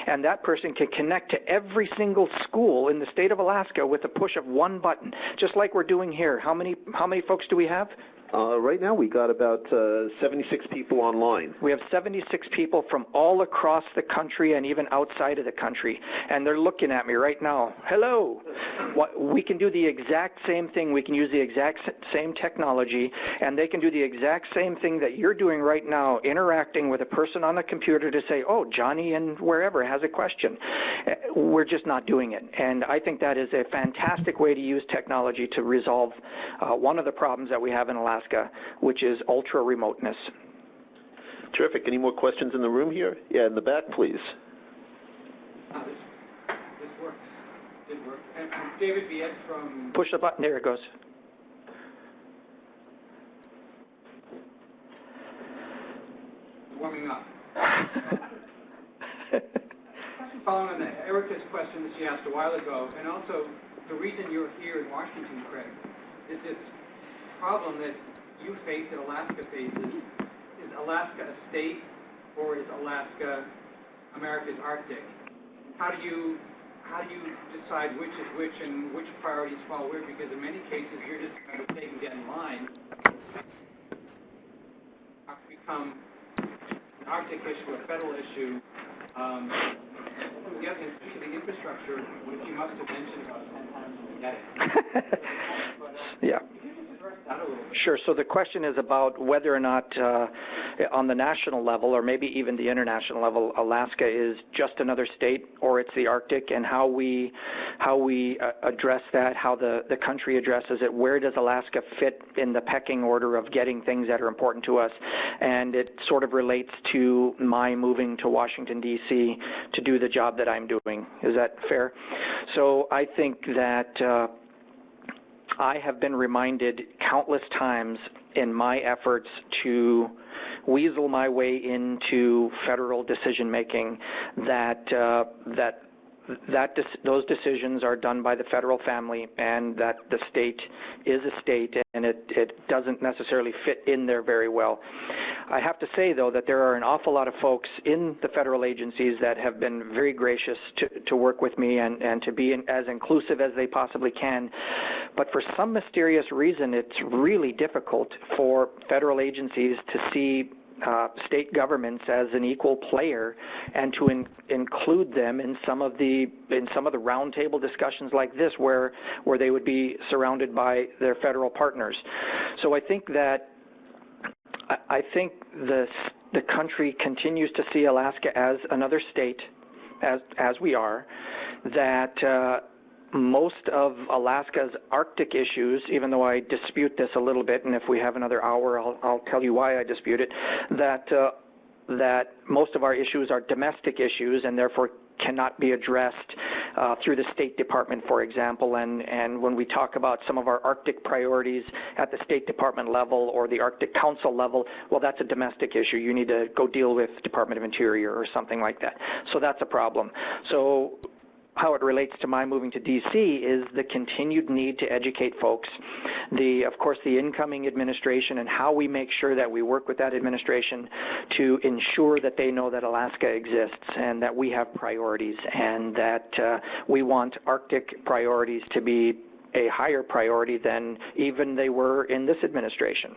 And that person can connect to every single school in the state of Alaska with the push of one button, just like we're doing here. How many folks do we have? Right now we got about 76 people online. We have 76 people from all across the country and even outside of the country, and they're looking at me right now. Hello. We can do the exact same thing. We can use the exact same technology, and they can do the exact same thing that you're doing right now, interacting with a person on a computer to say, oh, Johnny and wherever has a question. We're just not doing it, and I think that is a fantastic way to use technology to resolve one of the problems that we have in Alaska, which is ultra-remoteness. Terrific. Any more questions in the room here? Yeah, in the back, please. This works. Did work. And David Viet from... Push the button. There it goes. Warming up. Following on Erica's question that she asked a while ago, and also the reason you're here in Washington, Craig, is this problem that you face that Alaska faces. Is Alaska a state, or is Alaska America's Arctic? How do you decide which is which and which priorities fall where? Because in many cases you're just trying to stay and get in line. Become an Arctic issue, a federal issue. The other thing, especially the infrastructure, which you must have mentioned about 10 times when we get it. Yeah. Could you just address that a little bit? Sure. So the question is about whether or not on the national level or maybe even the international level, Alaska is just another state or it's the Arctic, and how we address that, how the country addresses it. Where does Alaska fit in the pecking order of getting things that are important to us? And it sort of relates to my moving to Washington, D.C. to do the job that I'm doing. Is that fair? So I think that I have been reminded countless times in my efforts to weasel my way into federal decision making that those decisions are done by the federal family, and that the state is a state, and it doesn't necessarily fit in there very well. I have to say, though, that there are an awful lot of folks in the federal agencies that have been very gracious to work with me and to be as inclusive as they possibly can. But for some mysterious reason, it's really difficult for federal agencies to see state governments as an equal player and to include them in some of the roundtable discussions like this, where they would be surrounded by their federal partners. So I think that the country continues to see Alaska as another state, as we are, that most of Alaska's Arctic issues, even though I dispute this a little bit, and if we have another hour, I'll tell you why I dispute it, that most of our issues are domestic issues and therefore cannot be addressed through the State Department, for example. And when we talk about some of our Arctic priorities at the State Department level or the Arctic Council level, well, that's a domestic issue. You need to go deal with Department of Interior or something like that. So that's a problem. So how it relates to my moving to D.C. is the continued need to educate folks, of course, the incoming administration, and how we make sure that we work with that administration to ensure that they know that Alaska exists and that we have priorities, and that we want Arctic priorities to be a higher priority than even they were in this administration.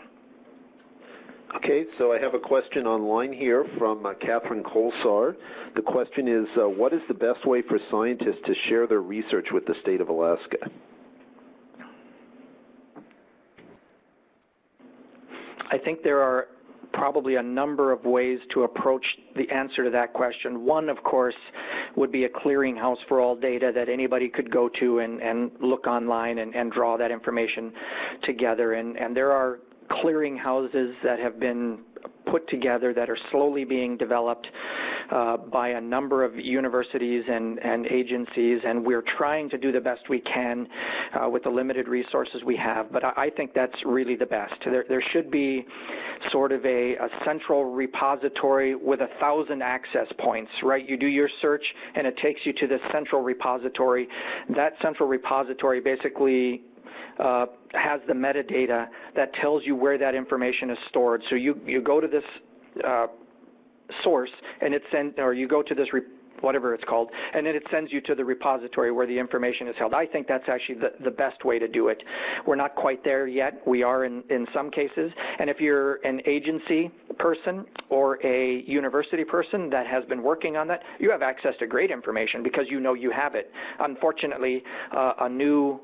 Okay, so I have a question online here from Catherine Colsar. The question is, what is the best way for scientists to share their research with the state of Alaska? I think there are probably a number of ways to approach the answer to that question. One, of course, would be a clearinghouse for all data that anybody could go to and look online and draw that information together. And there are clearinghouses that have been put together that are slowly being developed by a number of universities and agencies, and we're trying to do the best we can with the limited resources we have. But I think that's really the best. There should be sort of a central repository with 1,000 access points, right? You do your search and it takes you to this central repository. That central repository basically has the metadata that tells you where that information is stored. So you go to this source and it sends, or you go to this whatever it's called, and then it sends you to the repository where the information is held. I think that's actually the best way to do it. We're not quite there yet. We are in some cases. And if you're an agency person or a university person that has been working on that, you have access to great information because you know you have it. Unfortunately, a new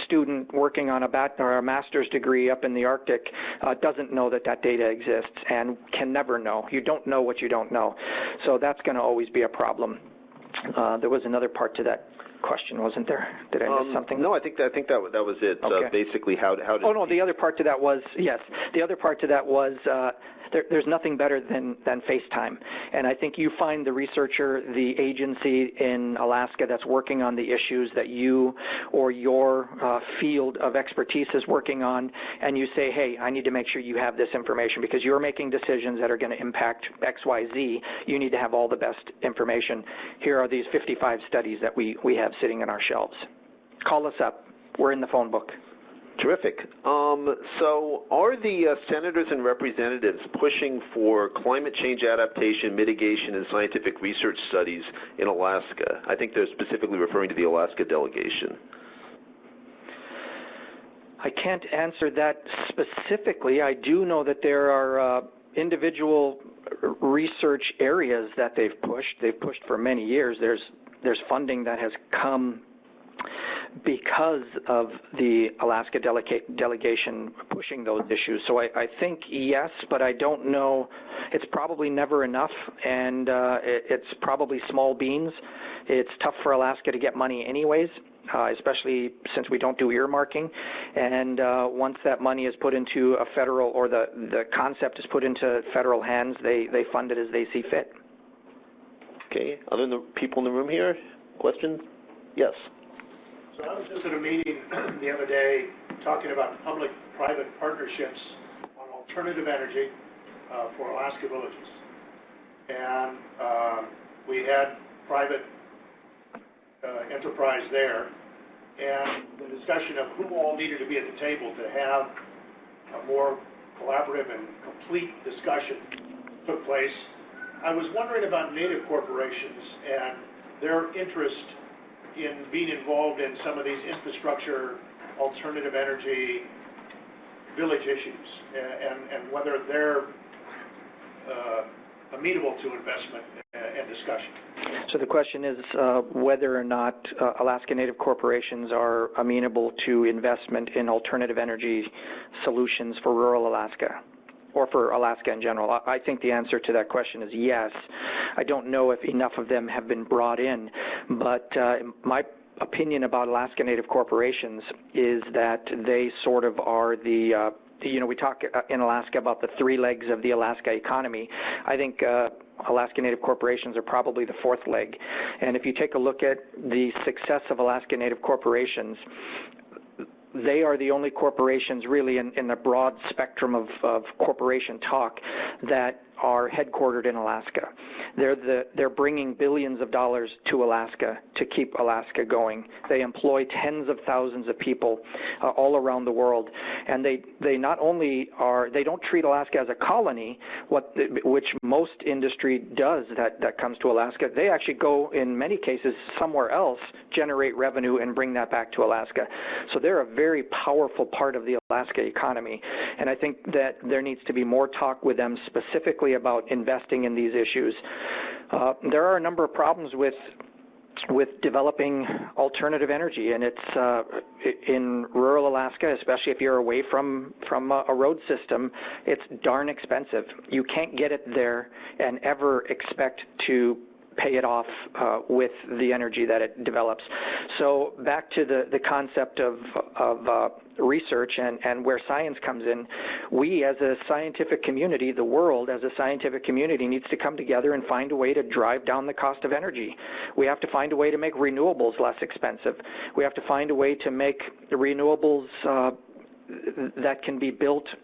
student working on a master's degree up in the Arctic doesn't know that data exists and can never know. You don't know what you don't know. So that's going to always be a problem. There was another part to that question, wasn't there? Did I miss something? No, I think that was it. Okay. Basically, how did... Oh, no, the other part to that was, yes, the other part to that was there's nothing better than FaceTime. And I think you find the researcher, the agency in Alaska that's working on the issues that you or your field of expertise is working on, and you say, hey, I need to make sure you have this information because you're making decisions that are going to impact X, Y, Z. You need to have all the best information. Here are these 55 studies that we have sitting in our shelves. Call us up. We're in the phone book. Terrific. So are the senators and representatives pushing for climate change adaptation, mitigation, and scientific research studies in Alaska? I think they're specifically referring to the Alaska delegation. I can't answer that specifically. I do know that there are individual research areas that they've pushed. They've pushed for many years. There's funding that has come because of the Alaska delegation pushing those issues. So I think yes, but I don't know. It's probably never enough, and it's probably small beans. It's tough for Alaska to get money anyways, especially since we don't do earmarking. And once that money is put into a federal, or the concept is put into federal hands, they fund it as they see fit. Okay. Other than the people in the room here, questions? Yes. So I was just at a meeting the other day talking about public-private partnerships on alternative energy for Alaska villages. And we had private enterprise there, and the discussion of who all needed to be at the table to have a more collaborative and complete discussion took place. I was wondering about native corporations and their interest in being involved in some of these infrastructure, alternative energy, village issues, and whether they're amenable to investment and discussion. So the question is whether or not Alaska Native corporations are amenable to investment in alternative energy solutions for rural Alaska, or for Alaska in general. I think the answer to that question is yes. I don't know if enough of them have been brought in, but my opinion about Alaska Native corporations is that they sort of are the, we talk in Alaska about the three legs of the Alaska economy. I think Alaska Native corporations are probably the fourth leg. And if you take a look at the success of Alaska Native corporations, they are the only corporations really in the broad spectrum of corporation talk that are headquartered in Alaska. They're bringing billions of dollars to Alaska to keep Alaska going. They employ tens of thousands of people all around the world, and they not only they don't treat Alaska as a colony, which most industry does that comes to Alaska. They actually go in many cases somewhere else, generate revenue, and bring that back to Alaska. So they're a very powerful part of the Alaska economy, and I think that there needs to be more talk with them specifically about investing in these issues. There are a number of problems with developing alternative energy, and it's in rural Alaska, especially if you're away from a road system, it's darn expensive. You can't get it there and ever expect to pay it off with the energy that it develops. So back to the concept of research and where science comes in, we as a scientific community, the world as a scientific community, needs to come together and find a way to drive down the cost of energy. We have to find a way to make renewables less expensive. We have to find a way to make the renewables that can be built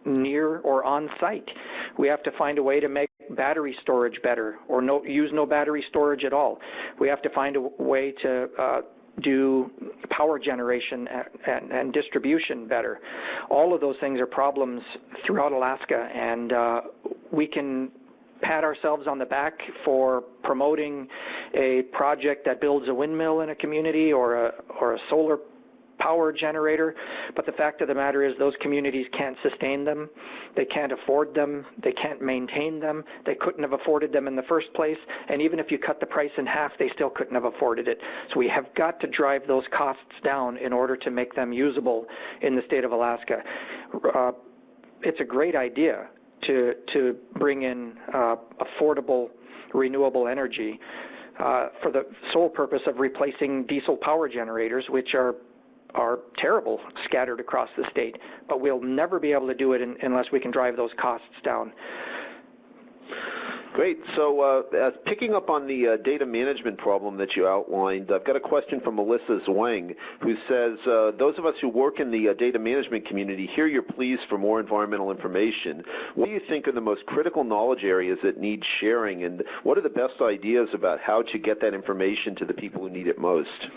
near or on site. We have to find a way to make battery storage better, or use no battery storage at all. We have to find a way to do power generation and distribution better. All of those things are problems throughout Alaska, and we can pat ourselves on the back for promoting a project that builds a windmill in a community or a solar power generator, but the fact of the matter is those communities can't sustain them, they can't afford them, they can't maintain them, they couldn't have afforded them in the first place, and even if you cut the price in half, they still couldn't have afforded it. So we have got to drive those costs down in order to make them usable in the state of Alaska. It's a great idea to bring in affordable renewable energy for the sole purpose of replacing diesel power generators, which are terrible scattered across the state, but we'll never be able to do it unless we can drive those costs down. Great. So picking up on the data management problem that you outlined, I've got a question from Melissa Zwang, who says, those of us who work in the data management community hear your pleas for more environmental information. What do you think are the most critical knowledge areas that need sharing, and what are the best ideas about how to get that information to the people who need it most?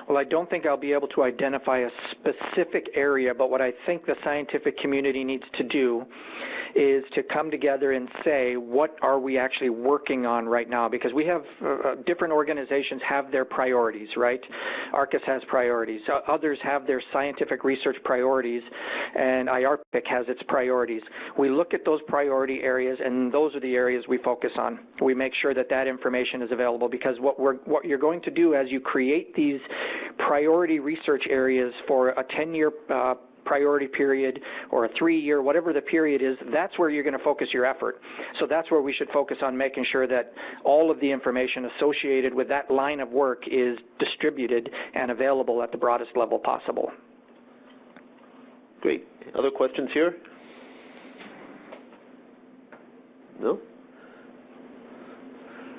Well, I don't think I'll be able to identify a specific area, but what I think the scientific community needs to do is to come together and say, what are we actually working on right now? Because we have different organizations have their priorities, right? ARCIS has priorities. Others have their scientific research priorities, and IARPIC has its priorities. We look at those priority areas, and those are the areas we focus on. We make sure that that information is available, because what you're going to do as you create these priority research areas for a 10-year priority period or a 3-year, whatever the period is, that's where you're going to focus your effort. So that's where we should focus on making sure that all of the information associated with that line of work is distributed and available at the broadest level possible. Great. Other questions here? No?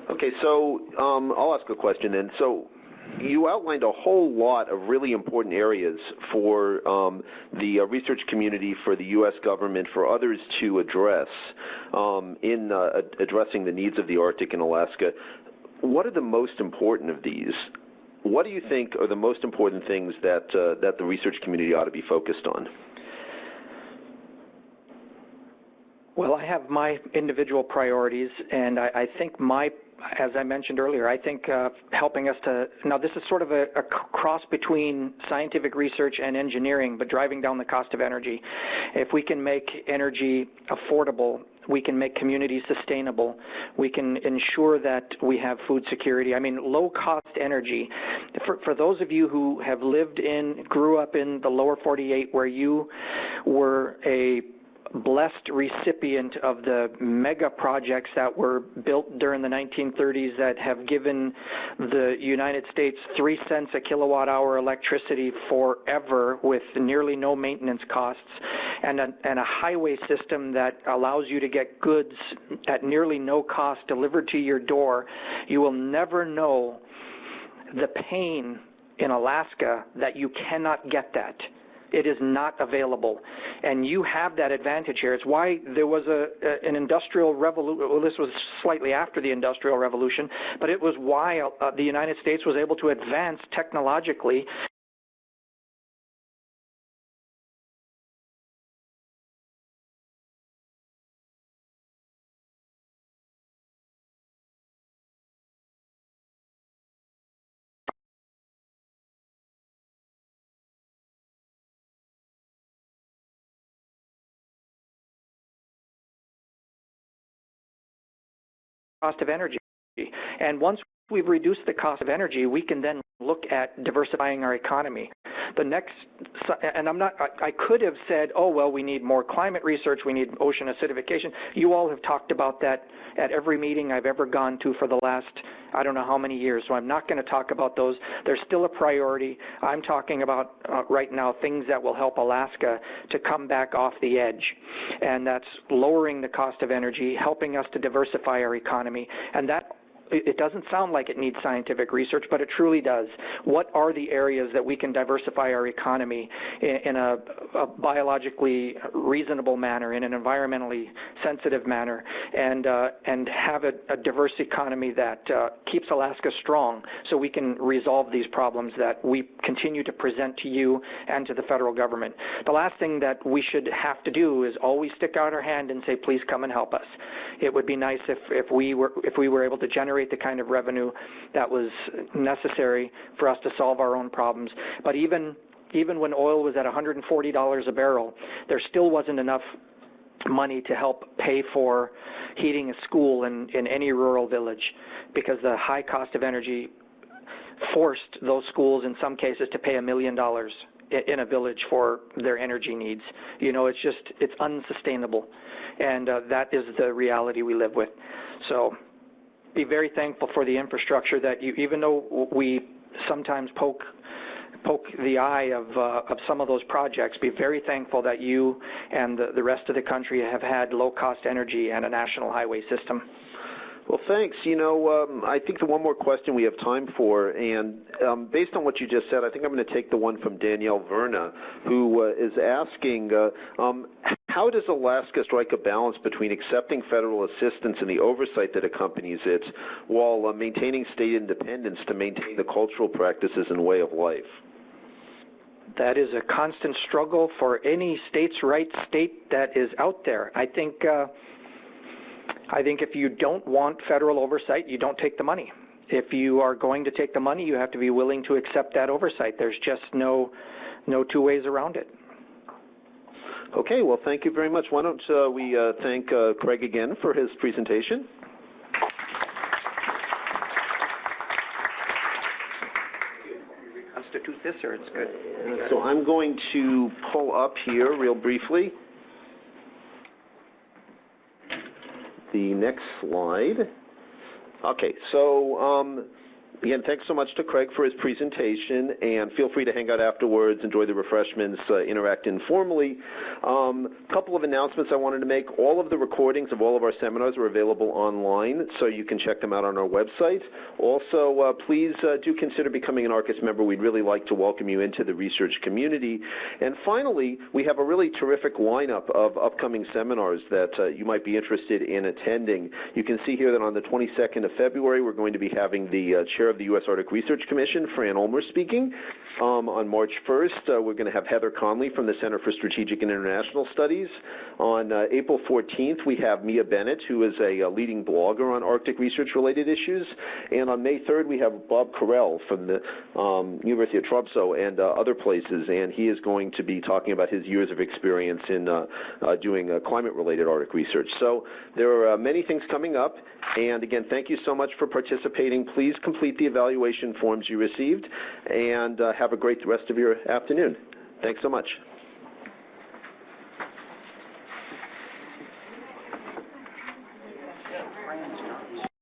Okay, so I'll ask a question then. So you outlined a whole lot of really important areas for the research community, for the U.S. government, for others to address in addressing the needs of the Arctic and Alaska. What are the most important of these? What do you think are the most important things that the research community ought to be focused on? Well, I have my individual priorities, and I think as I mentioned earlier, I think helping us to, now this is sort of a cross between scientific research and engineering, but driving down the cost of energy. If we can make energy affordable, we can make communities sustainable. We can ensure that we have food security. I mean, low-cost energy. For those of you who have grew up in the lower 48, where you were a blessed recipient of the mega projects that were built during the 1930s that have given the United States 3 cents a kilowatt hour electricity forever with nearly no maintenance costs, and a highway system that allows you to get goods at nearly no cost delivered to your door, you will never know the pain in Alaska that you cannot get that. It is not available, and you have that advantage here. It's why there was an industrial revolution. Well, this was slightly after the Industrial Revolution, but it was why the United States was able to advance technologically. Cost of energy. And once we've reduced the cost of energy, we can then look at diversifying our economy. The next, and I could have said, oh, well, we need more climate research, we need ocean acidification. You all have talked about that at every meeting I've ever gone to for the last, I don't know how many years, so I'm not going to talk about those. They're still a priority. I'm talking about right now things that will help Alaska to come back off the edge, and that's lowering the cost of energy, helping us to diversify our economy, and that it doesn't sound like it needs scientific research, but it truly does. What are the areas that we can diversify our economy in a biologically reasonable manner, in an environmentally sensitive manner, and have a diverse economy that keeps Alaska strong so we can resolve these problems that we continue to present to you and to the federal government. The last thing that we should have to do is always stick out our hand and say, please come and help us. It would be nice if we were able to generate the kind of revenue that was necessary for us to solve our own problems. But even when oil was at $140 a barrel, there still wasn't enough money to help pay for heating a school in any rural village, because the high cost of energy forced those schools in some cases to pay $1 million in a village for their energy needs. You know, it's unsustainable, and that is the reality we live with. So be very thankful for the infrastructure that you, even though we sometimes poke the eye of some of those projects, be very thankful that you and the rest of the country have had low-cost energy and a national highway system. Well, thanks. You know, I think the one more question we have time for, and based on what you just said, I think I'm going to take the one from Danielle Verna, who is asking, how does Alaska strike a balance between accepting federal assistance and the oversight that accompanies it while maintaining state independence to maintain the cultural practices and way of life? That is a constant struggle for any states' rights state that is out there. I think if you don't want federal oversight, you don't take the money. If you are going to take the money, you have to be willing to accept that oversight. There's just no two ways around it. Okay, well, thank you very much. Why don't we thank Craig again for his presentation. Reconstitute this, or it's good? So I'm going to pull up here real briefly the next slide. Okay, so again, thanks so much to Craig for his presentation, and feel free to hang out afterwards, enjoy the refreshments, interact informally. A couple of announcements I wanted to make. All of the recordings of all of our seminars are available online, so you can check them out on our website. Also, please do consider becoming an ARCIS member. We'd really like to welcome you into the research community. And finally, we have a really terrific lineup of upcoming seminars that you might be interested in attending. You can see here that on the 22nd of February, we're going to be having the chair of the U.S. Arctic Research Commission, Fran Ulmer, speaking. On March 1st, we're going to have Heather Conley from the Center for Strategic and International Studies. On April 14th, we have Mia Bennett, who is a leading blogger on Arctic research-related issues. And on May 3rd, we have Bob Carell from the University of Tromsø and other places, and he is going to be talking about his years of experience in doing climate-related Arctic research. So there are many things coming up, and again, thank you so much for participating. Please complete the evaluation forms you received, and have a great rest of your afternoon. Thanks so much.